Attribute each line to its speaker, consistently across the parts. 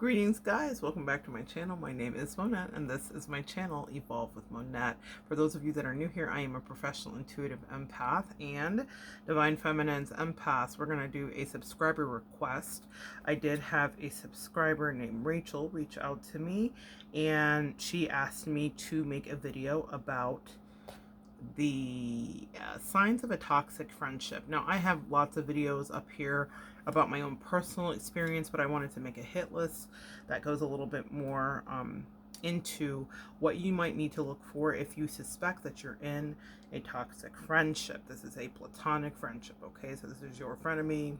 Speaker 1: Greetings guys, welcome back to my channel. My name is Monette and this is my channel Evolve with Monette. For those of you that are new here, I am a professional intuitive empath and Divine Feminine's empath. We're going to do a subscriber request. I did have a subscriber named Rachel reach out to me and she asked me to make a video about the signs of a toxic friendship. Now, I have lots of videos up here about my own personal experience, but I wanted to make a hit list that goes a little bit more into what you might need to look for if you suspect that you're in a toxic friendship. This is a platonic friendship, okay? So this is your frenemy,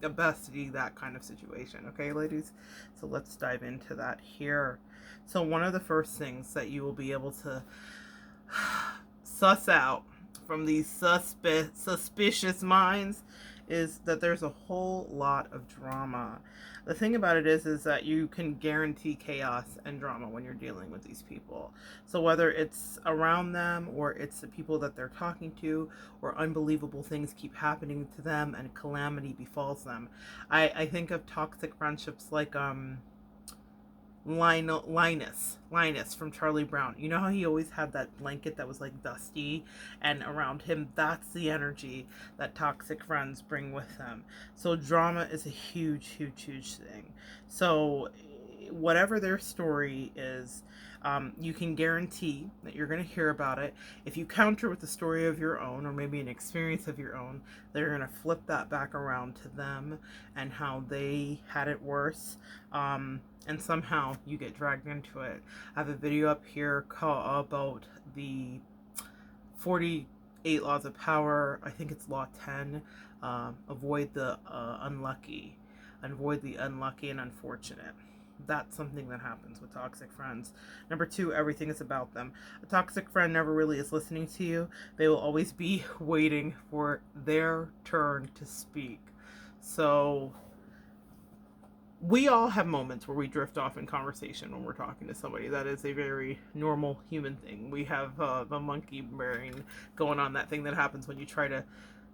Speaker 1: a bestie, that kind of situation, okay, ladies? So let's dive into that here. So one of the first things that you will be able to suss out from these suspicious minds is that there's a whole lot of drama. The thing about it is that you can guarantee chaos and drama when you're dealing with these people. So whether it's around them or it's the people that they're talking to, or unbelievable things keep happening to them and calamity befalls them. I think of toxic friendships like Linus from Charlie Brown. You know how he always had that blanket that was like dusty, and around him, that's the energy that toxic friends bring with them. So drama is a huge thing. So whatever their story is, you can guarantee that you're going to hear about it. If you counter with a story of your own, or maybe an experience of your own, they're going to flip that back around to them and how they had it worse. And somehow you get dragged into it. I have a video up here about the 48 laws of power. I think it's law 10. Avoid the unlucky. Avoid the unlucky and unfortunate. That's something that happens with toxic friends. Number 2, everything is about them. A toxic friend never really is listening to you. They will always be waiting for their turn to speak. So we all have moments where we drift off in conversation when we're talking to somebody. That is a very normal human thing. We have the monkey brain going on, that thing that happens when you try to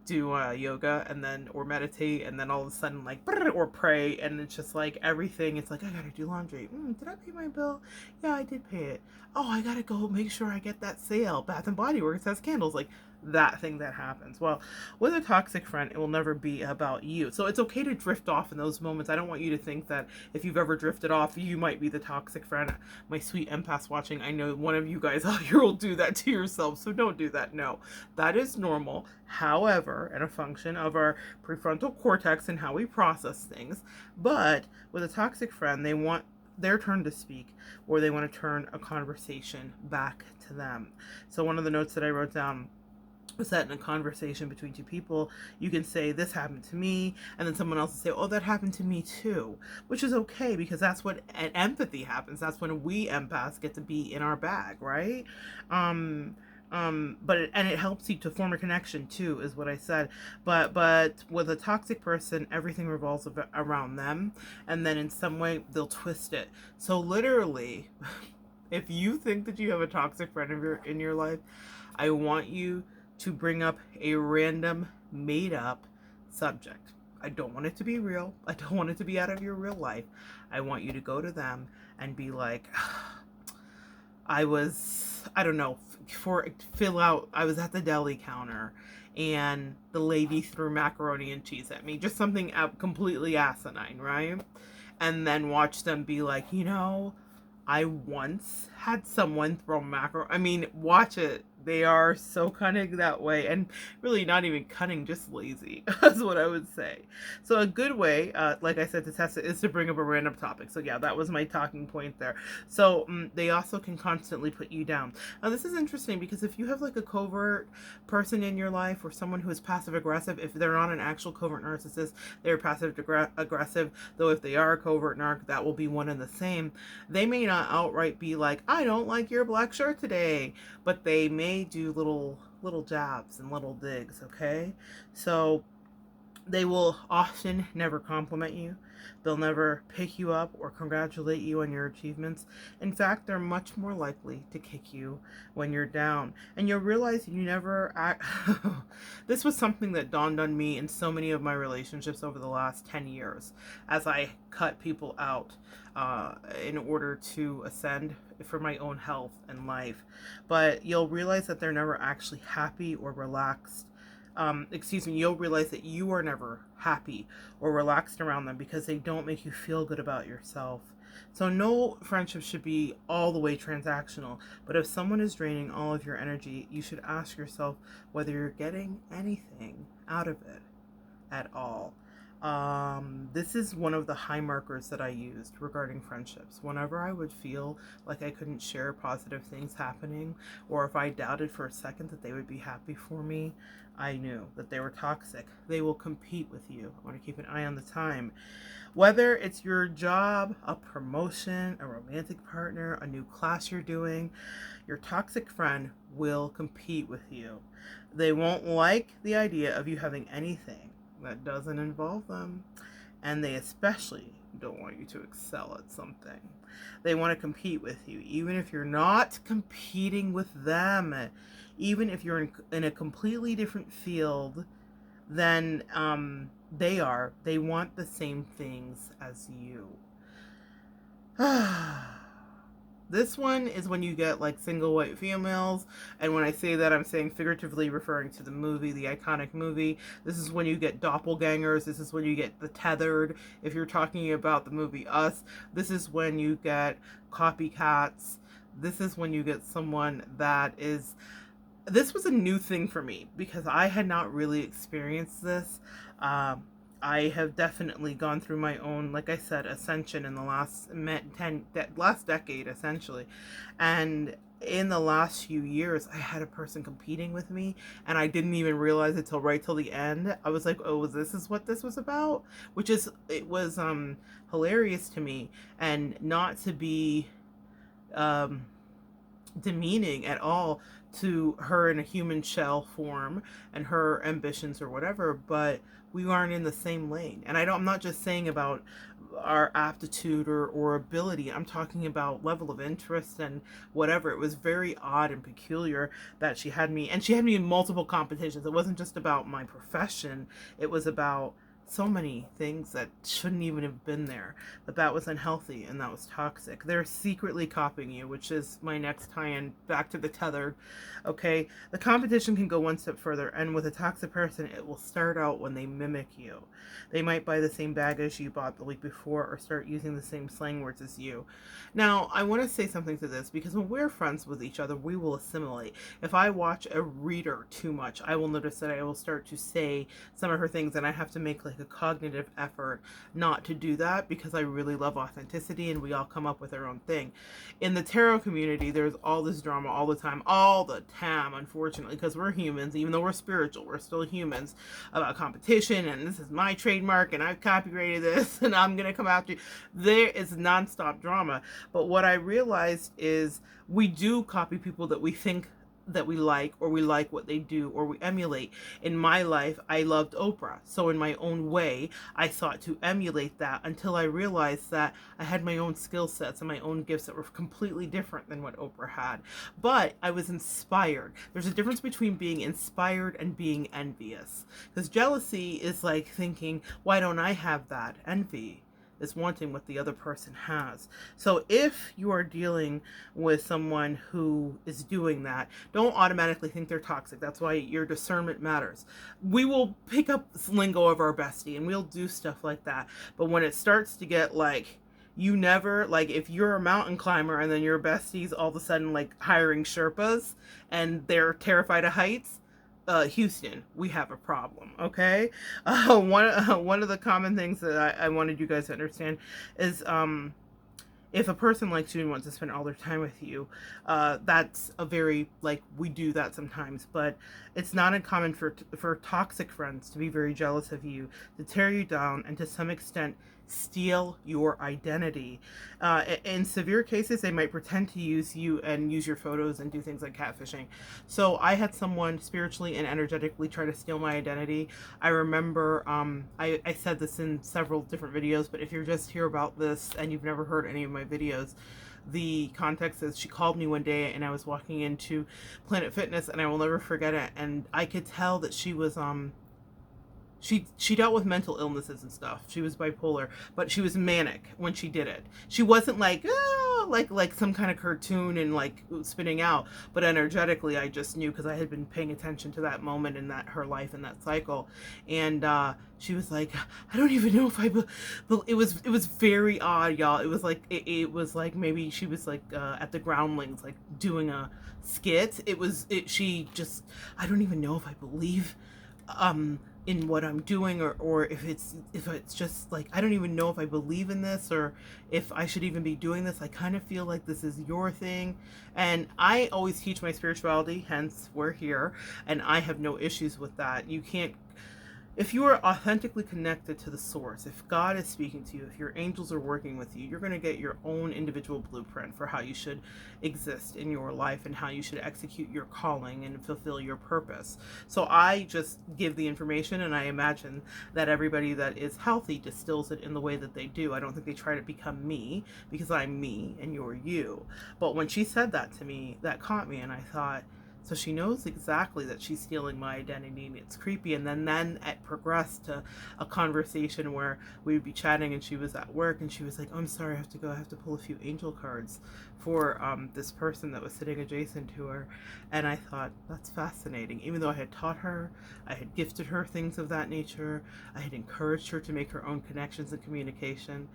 Speaker 1: do yoga and then or meditate, and then all of a sudden like or pray, and it's just like everything, it's like, I gotta do laundry. Did I pay my bill? Yeah, I did pay it. Oh, I gotta go make sure I get that sale. Bath and Body Works has candles. Like that thing that happens. Well, with a toxic friend, it will never be about you. So it's okay to drift off in those moments. I don't want you to think that if you've ever drifted off, you might be the toxic friend. My sweet empaths watching, I know one of you guys out here will do that to yourself, so don't do that. No, that is normal. However, and a function of our prefrontal cortex and how we process things. But with a toxic friend, they want their turn to speak, or they want to turn a conversation back to them. So one of the notes that I wrote down was that in a conversation between two people, you can say, this happened to me, and then someone else will say, oh, that happened to me too, which is okay, because that's what empathy happens. That's when we empaths get to be in our bag, right? But it helps you to form a connection too, is what I said. But with a toxic person, everything revolves around them, and then in some way they'll twist it. So literally, if you think that you have a toxic friend in your life, I want you to bring up a random made up subject. I don't want it to be real. I don't want it to be out of your real life. I want you to go to them and be like, I was at the deli counter and the lady threw macaroni and cheese at me. Just something completely asinine, right? And then watch them be like, I once had someone throw macaroni. I mean, watch it. They are so cunning that way, and really not even cunning, just lazy. That's what I would say. So a good way, like I said, to test it is to bring up a random topic. So yeah, that was my talking point there. So they also can constantly put you down. Now this is interesting because if you have like a covert person in your life, or someone who is passive aggressive, if they're not an actual covert narcissist, they're passive aggressive. Though if they are a covert narc, that will be one and the same. They may not outright be like, I don't like your black shirt today, but they may do little jabs and little digs, okay? So they will often never compliment you. They'll never pick you up or congratulate you on your achievements. In fact, they're much more likely to kick you when you're down. And you'll realize you never act. This was something that dawned on me in so many of my relationships over the last 10 years as I cut people out in order to ascend for my own health and life. But you'll realize that they're never actually happy or relaxed. You'll realize that you are never happy or relaxed around them because they don't make you feel good about yourself. So no friendship should be all the way transactional, but if someone is draining all of your energy, you should ask yourself whether you're getting anything out of it at all. This is one of the high markers that I used regarding friendships. Whenever I would feel like I couldn't share positive things happening, or if I doubted for a second that they would be happy for me, I knew that they were toxic. They will compete with you. I want to keep an eye on the time. Whether it's your job, a promotion, a romantic partner, a new class you're doing, your toxic friend will compete with you. They won't like the idea of you having anything that doesn't involve them, and they especially don't want you to excel at something. They want to compete with you, even if you're not competing with them, even if you're in a completely different field than they are. They want the same things as you. This one is when you get like single white females, and when I say that, I'm saying figuratively referring to the movie, the iconic movie. This is when you get doppelgangers. This is when you get the tethered. If you're talking about the movie Us, this is when you get copycats. This is when you get someone that is. This was a new thing for me because I had not really experienced this. I have definitely gone through my own, like I said, ascension in the last decade, essentially. And in the last few years, I had a person competing with me, and I didn't even realize it till right till the end. I was like, "Oh, this is what this was about," it was hilarious to me, and not to be um, demeaning at all to her in a human shell form and her ambitions or whatever, but we aren't in the same lane. And I'm not just saying about our aptitude or ability. I'm talking about level of interest and whatever. It was very odd and peculiar that she had me in multiple competitions. It wasn't just about my profession. It was about so many things that shouldn't even have been there. That was unhealthy and that was toxic. They're secretly copying you, which is my next tie-in back to the tethered. Okay, the competition can go one step further, and with a toxic person, it will start out when they mimic you. They might buy the same bag as you bought the week before or start using the same slang words as you. Now, I want to say something to this because when we're friends with each other, we will assimilate. If I watch a reader too much, I will notice that I will start to say some of her things, and I have to make like a cognitive effort not to do that because I really love authenticity and we all come up with our own thing. In the tarot community, there's all this drama all the time, unfortunately, because we're humans. Even though we're spiritual, we're still humans, about competition and this is my trademark and I've copyrighted this and I'm gonna come after you. There is nonstop drama. But what I realized is we do copy people that we think that we like, or we like what they do, or we emulate. In my life, I loved Oprah. So in my own way, I sought to emulate that until I realized that I had my own skill sets and my own gifts that were completely different than what Oprah had. But I was inspired. There's a difference between being inspired and being envious. Because jealousy is like thinking, why don't I have that? Envy is wanting what the other person has. So if you are dealing with someone who is doing that, don't automatically think they're toxic. That's why your discernment matters. We will pick up lingo of our bestie and we'll do stuff like that. But when it starts to get like, you never, like if you're a mountain climber and then your besties all of a sudden like hiring Sherpas and they're terrified of heights, Houston, we have a problem, okay? One of the common things that I wanted you guys to understand is if a person likes you and wants to spend all their time with you, that's a very, like, we do that sometimes, but it's not uncommon for toxic friends to be very jealous of you, to tear you down, and to some extent steal your identity. In severe cases, they might pretend to use you and use your photos and do things like catfishing. So I had someone spiritually and energetically try to steal my identity. I remember, I said this in several different videos, but if you're just here about this and you've never heard any of my videos, the context is she called me one day and I was walking into Planet Fitness, and I will never forget it. And I could tell that she was she dealt with mental illnesses and stuff. She was bipolar, but she was manic when she did it. She wasn't like, oh, like some kind of cartoon and like spinning out, but energetically I just knew, because I had been paying attention to that moment in that her life and that cycle. And she was like, I don't even know if it was very odd, y'all. It was like maybe she was like at the Groundlings, like doing a skit. She just, I don't even know if I believe in what I'm doing, or if it's just like, I don't even know if I believe in this, or if I should even be doing this. I kind of feel like this is your thing. And I always teach my spirituality, hence we're here, and I have no issues with that. You can't, if you are authentically connected to the source, if God is speaking to you, if your angels are working with you, you're going to get your own individual blueprint for how you should exist in your life and how you should execute your calling and fulfill your purpose. So I just give the information, and I imagine that everybody that is healthy distills it in the way that they do. I don't think they try to become me, because I'm me and you're you. But when she said that to me, that caught me, and I thought, so she knows exactly that she's stealing my identity, and it's creepy. And then it progressed to a conversation where we would be chatting, and she was at work, and she was like, oh, I'm sorry, I have to go. I have to pull a few angel cards for this person that was sitting adjacent to her. And I thought, that's fascinating. Even though I had taught her, I had gifted her things of that nature, I had encouraged her to make her own connections and communication.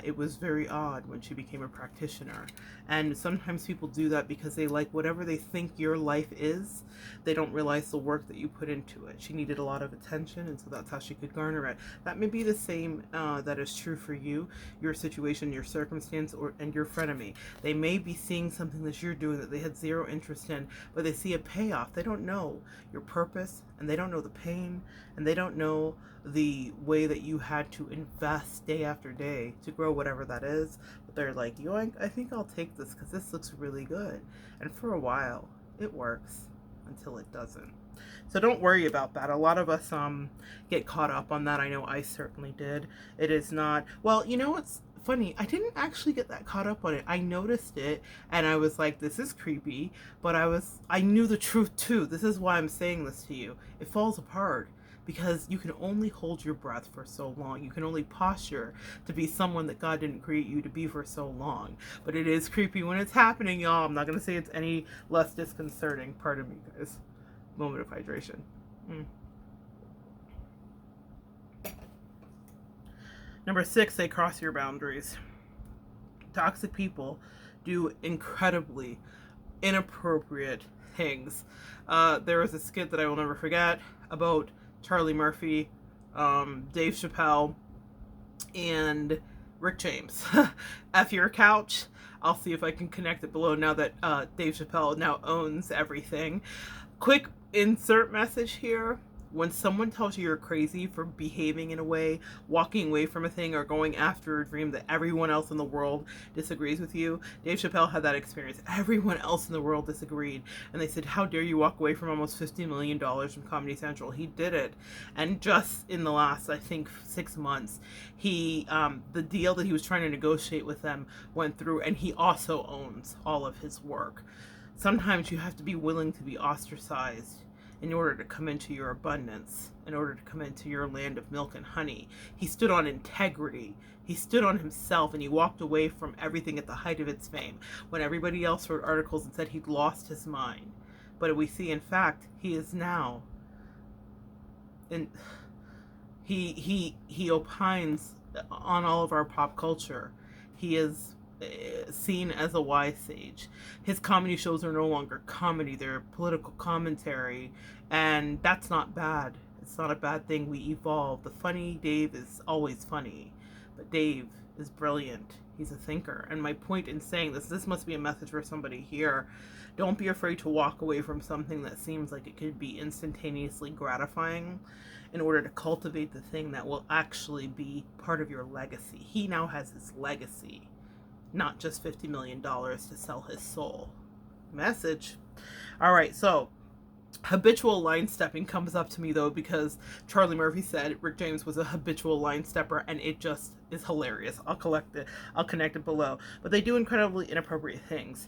Speaker 1: It was very odd when she became a practitioner. And sometimes people do that because they like whatever they think your life is. They don't realize the work that you put into it. She needed a lot of attention, and so that's how she could garner it. That may be the same that is true for you, your situation, your circumstance, and your frenemy. They may be seeing something that you're doing that they had zero interest in, but they see a payoff. They don't know your purpose, and they don't know the pain, and they don't know the way that you had to invest day after day to grow whatever that is. But they're like, yoink, I think I'll take this because this looks really good. And for a while it works until it doesn't. So don't worry about that. A lot of us get caught up on that. I know I certainly did. It is not, well, you know what's funny, I didn't actually get that caught up on it. I noticed it and I was like, this is creepy, but I knew the truth too. This is why I'm saying this to you. It falls apart because you can only hold your breath for so long. You can only posture to be someone that God didn't create you to be for so long. But it is creepy when it's happening, y'all. I'm not going to say it's any less disconcerting. Pardon me, guys. Moment of hydration. Number 6, they cross your boundaries. Toxic people do incredibly inappropriate things. There was a skit that I will never forget about Charlie Murphy, Dave Chappelle, and Rick James. F your couch. I'll see if I can connect it below now that Dave Chappelle now owns everything. Quick insert message here. When someone tells you you're crazy for behaving in a way, walking away from a thing, or going after a dream that everyone else in the world disagrees with you, Dave Chappelle had that experience. Everyone else in the world disagreed. And they said, how dare you walk away from almost $50 million from Comedy Central? He did it. And just in the last, I think, 6 months, the deal that he was trying to negotiate with them went through, and he also owns all of his work. Sometimes you have to be willing to be ostracized in order to come into your abundance, in order to come into your land of milk and honey. He stood on integrity. He stood on himself, and he walked away from everything at the height of its fame, when everybody else wrote articles and said he'd lost his mind. But we see, in fact, he is now, and he opines on all of our pop culture. He is seen as a wise sage. His comedy shows are no longer comedy, they're political commentary, and that's not bad. It's not a bad thing. We evolve. The funny Dave is always funny, but Dave is brilliant. He's a thinker. And my point in saying this must be a message for somebody here. Don't be afraid to walk away from something that seems like it could be instantaneously gratifying in order to cultivate the thing that will actually be part of your legacy. He now has his legacy, not just $50 million to sell his soul. Message. All right, so habitual line stepping comes up to me though, because Charlie Murphy said Rick James was a habitual line stepper, and it just is hilarious. I'll connect it below. But they do incredibly inappropriate things.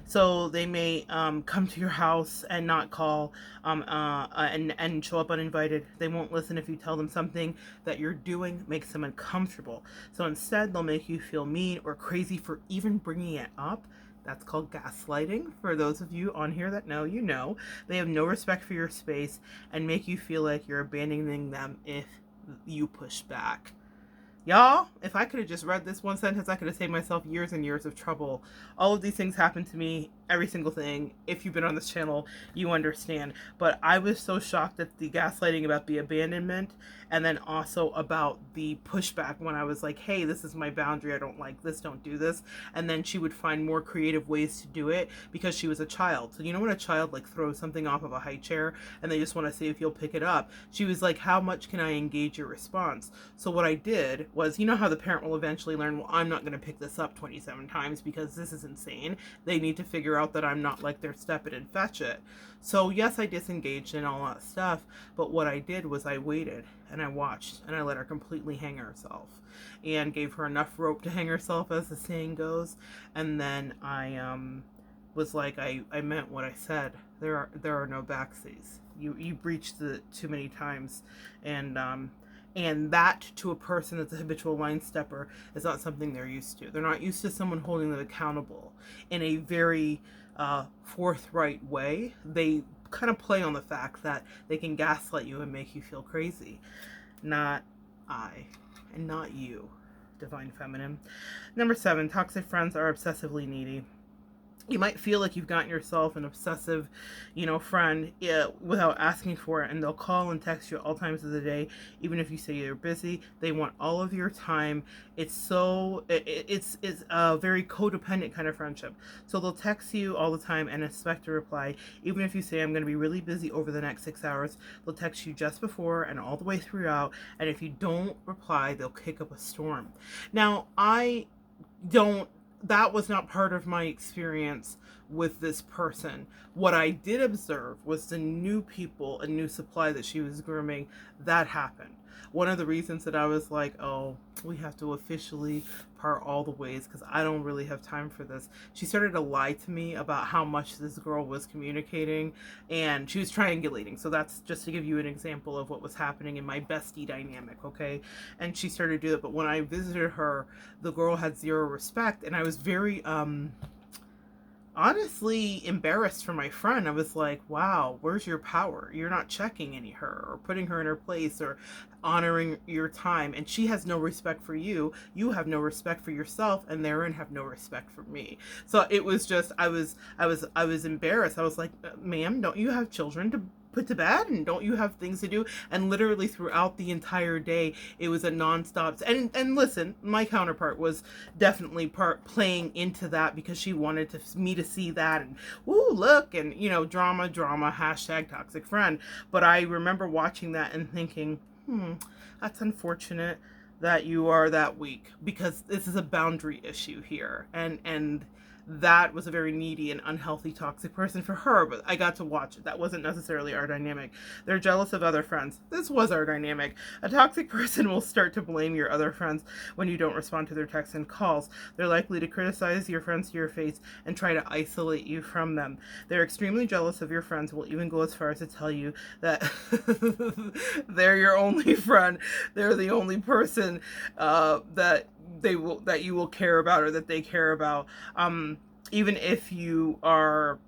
Speaker 1: So they may come to your house and not call, and show up uninvited. They won't listen if you tell them something that you're doing makes them uncomfortable. So instead, they'll make you feel mean or crazy for even bringing it up. That's called gaslighting. For those of you on here that know, you know. They have no respect for your space and make you feel like you're abandoning them if you push back. Y'all, if I could have just read this one sentence, I could have saved myself years and years of trouble. All of these things happen to me, every single thing. If you've been on this channel, you understand. But I was so shocked at the gaslighting about the abandonment, and then also about the pushback when I was like, hey, this is my boundary, I don't like this, don't do this. And then she would find more creative ways to do it because she was a child. So you know when a child like throws something off of a high chair and they just want to see if you'll pick it up? She was like, how much can I engage your response? So what I did was, you know how the parent will eventually learn, well, I'm not going to pick this up 27 times because this is insane. They need to figure out that I'm not like their step it and fetch it. So yes, I disengaged and all that stuff, but what I did was I waited and I watched and I let her completely hang herself and gave her enough rope to hang herself, as the saying goes. And then I was like, I meant what I said. There are no backsies. You breached it too many times, and that, to a person that's a habitual line stepper, is not something they're used to. They're not used to someone holding them accountable in a very forthright way. They kind of play on the fact that they can gaslight you and make you feel crazy. Not I, and not you, Divine Feminine. Number 7, toxic friends are obsessively needy. You might feel like you've gotten yourself an obsessive, friend without asking for it, and they'll call and text you all times of the day, even if you say you're busy. They want all of your time. It's a very codependent kind of friendship. So they'll text you all the time and expect a reply, even if you say, I'm going to be really busy over the next 6 hours. They'll text you just before and all the way throughout, and if you don't reply, they'll kick up a storm. Now, that was not part of my experience with this person. What I did observe was the new people and new supply that she was grooming. That happened. One of the reasons that I was like, oh, we have to officially part all the ways because I don't really have time for this. She started to lie to me about how much this girl was communicating, and she was triangulating. So that's just to give you an example of what was happening in my bestie dynamic, okay? And she started to do that. But when I visited her, the girl had zero respect, and I was very honestly embarrassed for my friend. I was like, wow, where's your power? You're not checking her or putting her in her place or honoring your time, and she has no respect for you. You have no respect for yourself, and therein have no respect for me. So it was just, I was embarrassed. I was like, ma'am, don't you have children to put to bed, and don't you have things to do? And literally throughout the entire day, it was a nonstop. And listen, my counterpart was definitely playing into that because she wanted me to see that, and ooh, look, and drama, hashtag toxic friend. But I remember watching that and thinking, that's unfortunate that you are that weak, because this is a boundary issue here, and that was a very needy and unhealthy toxic person for her. But I got to watch it. That wasn't necessarily our dynamic. They're jealous of other friends. This was our dynamic. A toxic person will start to blame your other friends when you don't respond to their texts and calls. They're likely to criticize your friends to your face and try to isolate you from them. They're extremely jealous of your friends, will even go as far as to tell you that they're your only friend. They're the only person that you will care about, or that they care about. Even if you are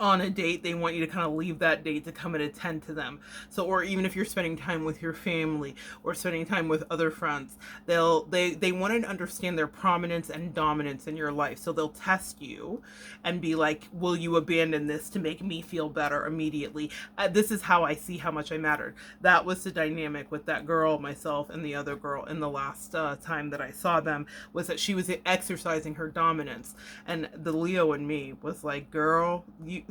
Speaker 1: on a date, they want you to kind of leave that date to come and attend to them. So, or even if you're spending time with your family or spending time with other friends, they want to understand their prominence and dominance in your life. So they'll test you and be like, will you abandon this to make me feel better immediately? This is how I see how much I mattered. That was the dynamic with that girl, myself, and the other girl in the last time that I saw them, was that she was exercising her dominance. And the Leo in me was like, girl, you,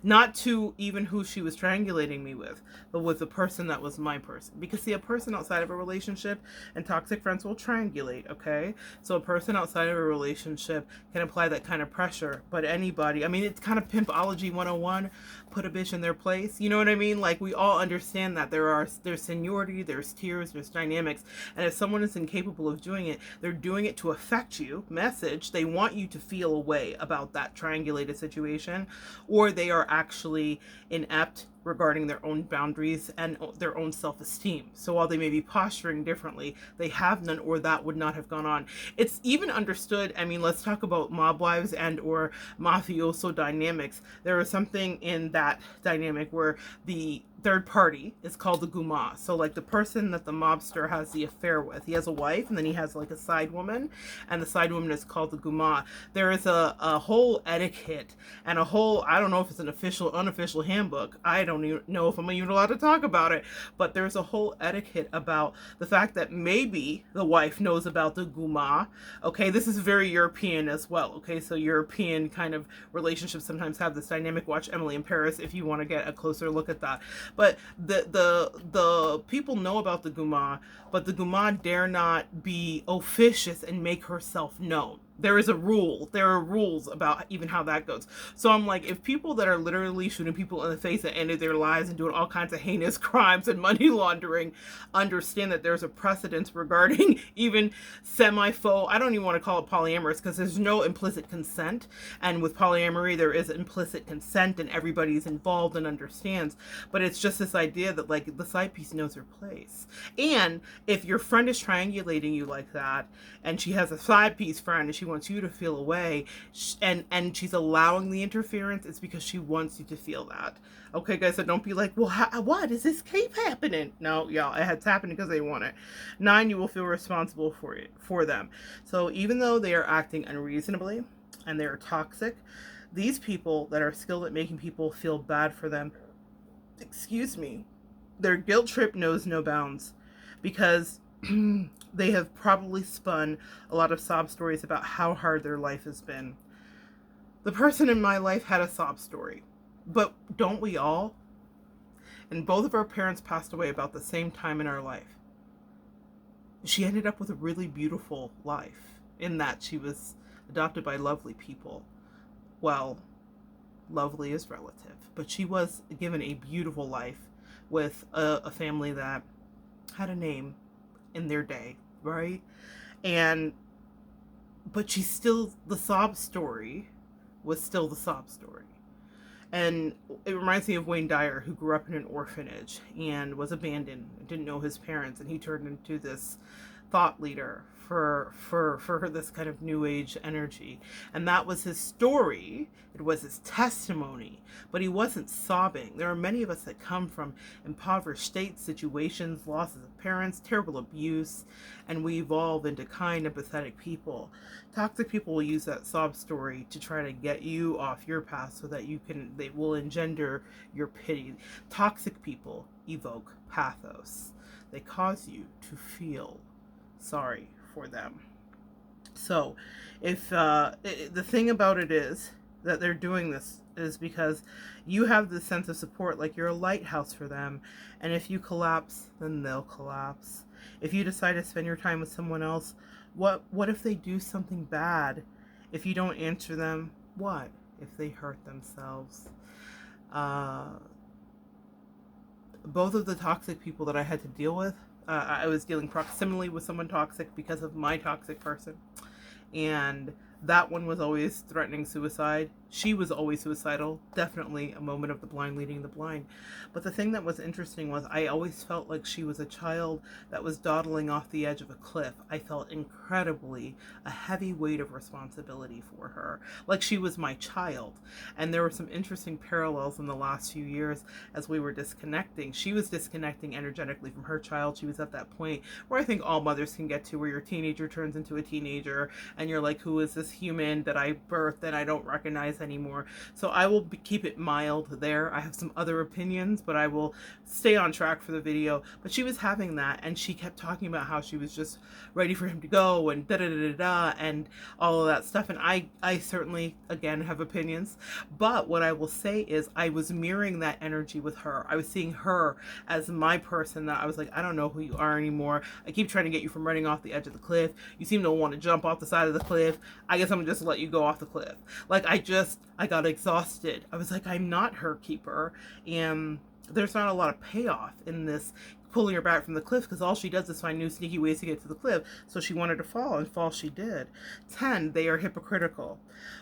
Speaker 1: not to even who she was triangulating me with, but with the person that was my person. Because see, a person outside of a relationship and toxic friends will triangulate, okay? So a person outside of a relationship can apply that kind of pressure, but anybody, I mean, it's kind of pimpology 101, put a bitch in their place. You know what I mean? Like, we all understand that there's seniority, there's tiers, there's dynamics, and if someone is incapable of doing it, they're doing it to affect you. Message, they want you to feel a way about that triangulated situation, or they are actually inept regarding their own boundaries and their own self-esteem. So while they may be posturing differently, they have none, or that would not have gone on. It's even understood, I mean, let's talk about mob wives and or mafioso dynamics. There is something in that dynamic where the third party is called the guma. So like the person that the mobster has the affair with, he has a wife and then he has like a side woman, and the side woman is called the guma. There is a whole etiquette and a whole, I don't know if it's an official, unofficial handbook. I don't even know if I'm even allowed to talk about it, but there's a whole etiquette about the fact that maybe the wife knows about the guma. Okay, this is very European as well. Okay, so European kind of relationships sometimes have this dynamic. Watch Emily in Paris if you want to get a closer look at that. But the people know about the guma, but the guma dare not be officious and make herself known. There is a rule. There are rules about even how that goes. So I'm like, if people that are literally shooting people in the face at the end of their lives and doing all kinds of heinous crimes and money laundering understand that there's a precedence regarding even semi-faux, I don't even want to call it polyamorous, because there's no implicit consent. And with polyamory, there is implicit consent and everybody's involved and understands. But it's just this idea that like the side piece knows her place. And if your friend is triangulating you like that, and she has a side piece friend and she wants you to feel away, and she's allowing the interference, it's because she wants you to feel that. Okay, guys, so don't be like, well, what is this keep happening? No, y'all, it's happening because they want it. 9, you will feel responsible for them. So even though they are acting unreasonably and they are toxic, these people that are skilled at making people feel bad for them, excuse me, their guilt trip knows no bounds, because they have probably spun a lot of sob stories about how hard their life has been. The person in my life had a sob story, but don't we all? And both of our parents passed away about the same time in our life. She ended up with a really beautiful life in that she was adopted by lovely people. Well, lovely is relative, but she was given a beautiful life with a family that had a name in their day, right? And but she's still, the sob story was still the sob story. And it reminds me of Wayne Dyer, who grew up in an orphanage and was abandoned, didn't know his parents, and he turned into this thought leader for this kind of new age energy. And that was his story. It was his testimony, but he wasn't sobbing. There are many of us that come from impoverished states, situations, losses of parents, terrible abuse, and we evolve into kind, empathetic people. Toxic people will use that sob story to try to get you off your path so that they will engender your pity. Toxic people evoke pathos. They cause you to feel sorry for them. So if the thing about it is that they're doing this is because you have the sense of support, like you're a lighthouse for them, and if you collapse, then they'll collapse. If you decide to spend your time with someone else, what if they do something bad? If you don't answer them, what if they hurt themselves? Both of the toxic people that I had to deal with, I was dealing proximally with someone toxic because of my toxic person, and That one was always threatening suicide. She was always suicidal. Definitely a moment of the blind leading the blind. But the thing that was interesting was I always felt like she was a child that was dawdling off the edge of a cliff. I felt incredibly a heavy weight of responsibility for her, like she was my child. And there were some interesting parallels in the last few years as we were disconnecting. She was disconnecting energetically from her child. She was at that point where I think all mothers can get to, where your teenager turns into a teenager and you're like, who is this human that I birthed and I don't recognize anymore? So I will keep it mild there. I have some other opinions, but I will stay on track for the video. But she was having that, and she kept talking about how she was just ready for him to go and da da da da da and all of that stuff. And I certainly, again, have opinions. But what I will say is I was mirroring that energy with her. I was seeing her as my person that I was like, I don't know who you are anymore. I keep trying to get you from running off the edge of the cliff. You seem to want to jump off the side of the cliff. I guess I'm just let you go off the cliff. Like I got exhausted. I was like, I'm not her keeper. And there's not a lot of payoff in this pulling her back from the cliff, because all she does is find new sneaky ways to get to the cliff. So she wanted to fall, and fall she did. 10, they are hypocritical.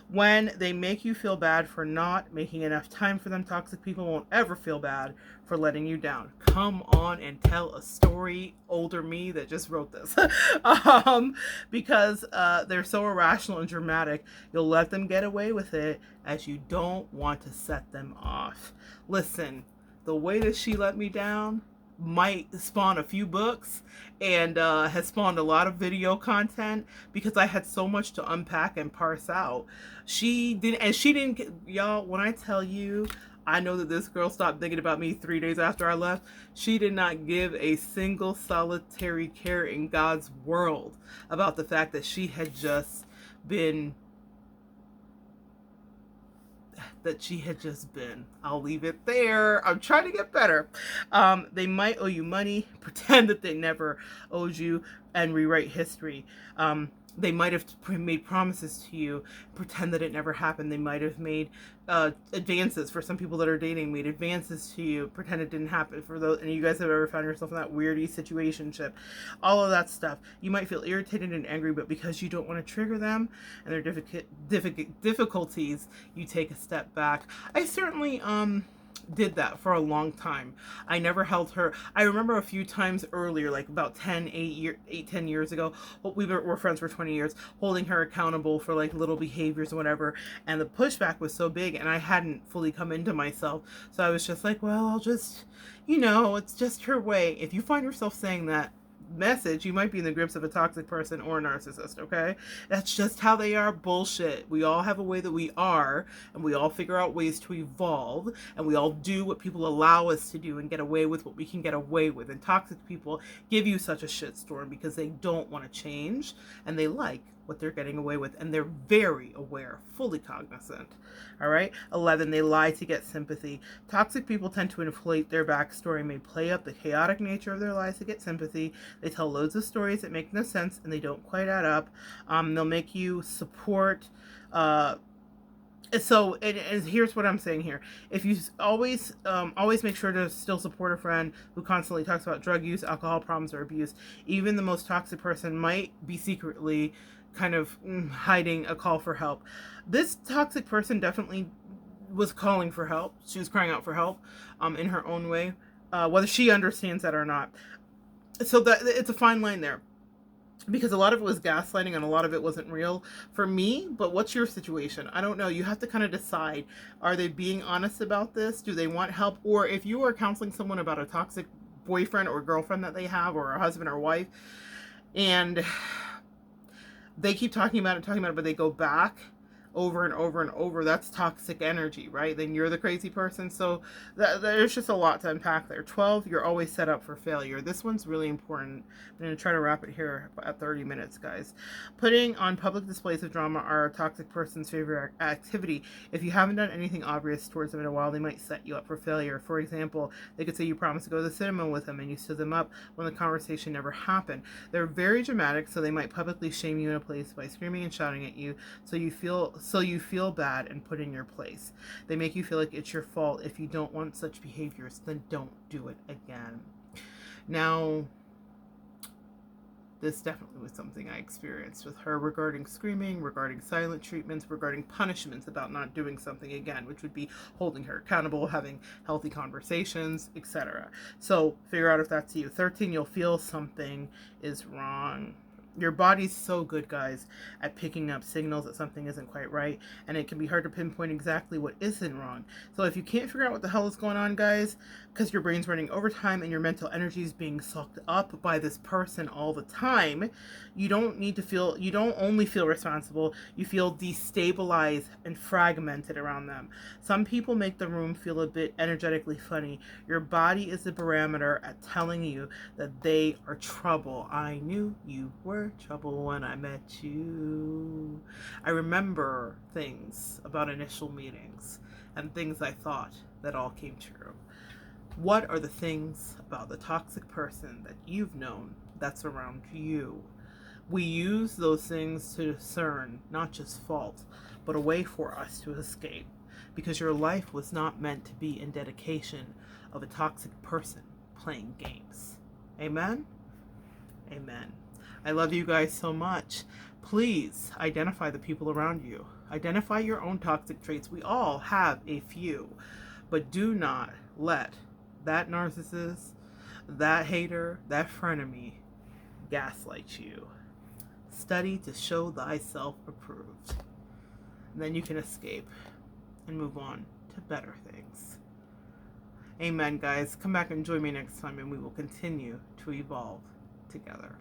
Speaker 1: When they make you feel bad for not making enough time for them, toxic people won't ever feel bad for letting you down. Come on and tell a story, older me that just wrote this. Because they're so irrational and dramatic, you'll let them get away with it as you don't want to set them off. Listen, the way that she let me down might spawn a few books, and has spawned a lot of video content, because I had so much to unpack and parse out. She didn't, y'all, when I tell you, I know that this girl stopped thinking about me 3 days after I left. She did not give a single solitary care in God's world about the fact that she had just been I'll leave it there. I'm trying to get better. They might owe you money, pretend that they never owed you, and rewrite history. They might have made promises to you, pretend that it never happened. They might have made advances. For some people that are dating, made advances to you, pretend it didn't happen. For those, and you guys have ever found yourself in that weirdy situationship, all of that stuff, you might feel irritated and angry, but because you don't want to trigger them and their difficulties, you take a step back. I certainly did that for a long time. I never held her. I remember a few times earlier, like about 10 years ago, we were friends for 20 years, holding her accountable for like little behaviors or whatever, and the pushback was so big and I hadn't fully come into myself. So I was just like, well, I'll just, it's just her way. If you find yourself saying that message, you might be in the grips of a toxic person or a narcissist. Okay, that's just how they are. Bullshit. We all have a way that we are, and we all figure out ways to evolve, and we all do what people allow us to do and get away with what we can get away with. And toxic people give you such a shitstorm because they don't want to change, and they like what they're getting away with, and they're very aware, fully cognizant. All right. 11, they lie to get sympathy. Toxic people tend to inflate their backstory, may play up the chaotic nature of their lives to get sympathy. They tell loads of stories that make no sense and they don't quite add up. They'll make you support and here's what I'm saying here. If you always make sure to still support a friend who constantly talks about drug use, alcohol problems, or abuse. Even the most toxic person might be secretly kind of hiding a call for help. This toxic person definitely was calling for help. She was crying out for help in her own way, whether she understands that or not. So that it's a fine line there, because a lot of it was gaslighting and a lot of it wasn't real for me. But what's your situation? I don't know. You have to kind of decide, are they being honest about this? Do they want help? Or if you are counseling someone about a toxic boyfriend or girlfriend that they have, or a husband or wife, and they keep talking about it, but they go back over and over and over, that's toxic energy, right? Then you're the crazy person. So there's just a lot to unpack there. 12, you're always set up for failure. This one's really important. I'm going to try to wrap it here at 30 minutes, guys. Putting on public displays of drama are a toxic person's favorite activity. If you haven't done anything obvious towards them in a while, they might set you up for failure. For example, they could say you promised to go to the cinema with them and you stood them up when the conversation never happened. They're very dramatic, so they might publicly shame you in a place by screaming and shouting at you, so you feel bad and put in your place. They make you feel like it's your fault. If you don't want such behaviors, then don't do it again. Now, This definitely was something I experienced with her regarding screaming, regarding silent treatments, regarding punishments about not doing something again, which would be holding her accountable, having healthy conversations, etc. So figure out if that's you. 13, you'll feel something is wrong. Your body's so good, guys, at picking up signals that something isn't quite right, and it can be hard to pinpoint exactly what isn't wrong. So if you can't figure out what the hell is going on, guys, because your brain's running overtime and your mental energy is being sucked up by this person all the time, you don't need to feel, you don't only feel responsible, you feel destabilized and fragmented around them. Some people make the room feel a bit energetically funny. Your body is the barometer at telling you that they are trouble. I knew you were trouble when I met you. I remember things about initial meetings and things I thought that all came true. What are the things about the toxic person that you've known that's around you? We use those things to discern not just fault, but a way for us to escape. Because your life was not meant to be in dedication of a toxic person playing games. Amen? Amen. I love you guys so much. Please identify the people around you. Identify your own toxic traits. We all have a few. But do not let that narcissist, that hater, that frenemy gaslight you. Study to show thyself approved. And then you can escape and move on to better things. Amen, guys. Come back and join me next time, and we will continue to evolve together.